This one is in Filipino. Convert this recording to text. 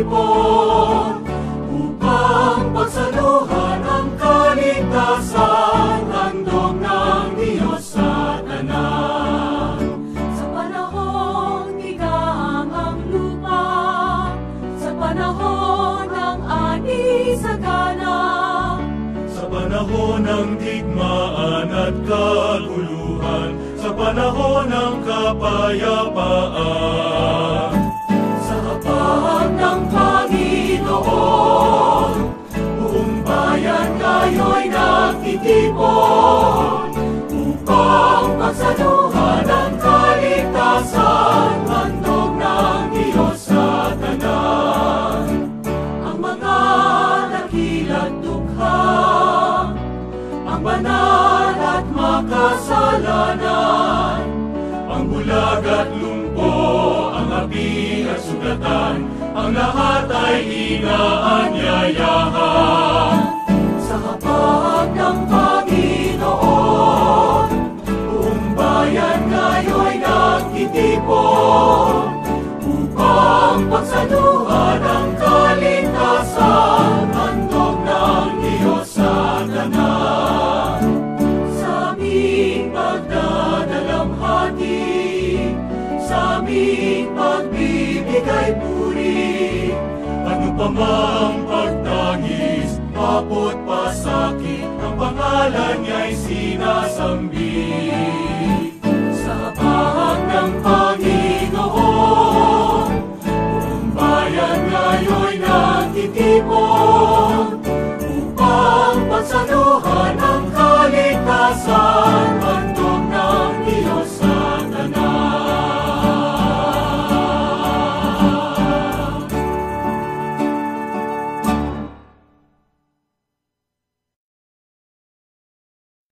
nakitipon upang pagsaluhan ang kaligtasan, handog ng Diyos sa tanan. Sa panahon higang ang lupa, sa panahon ng ani sagana, Sa panahon ng digmaan at kaguluhan, sa panahon ng kapayapaan. sa hapag ng Panginoon, Buong bayan ngayo'y nakitipon upang pagsaluhan ang kaligtasan, handog ng Diyos sa tanan. ang mga dakila't dukha, ang banal at makasalanan, Ang bulag at lumpo, ang api at sugatan, ang lahat ay inaanyayahan. sa hapag ng Panginoon, Buong bayan ngayo'y nakitipon upang pagsaluhan ang kaligtasan, handog ng Diyos sa tanan. sa aming pagdadalamhati, sa aming pagbibigay puri, Ano pa mang pagtangis, apot pasakit, ang pangalan niya'y sinasambit. sa hapag ng Panginoon,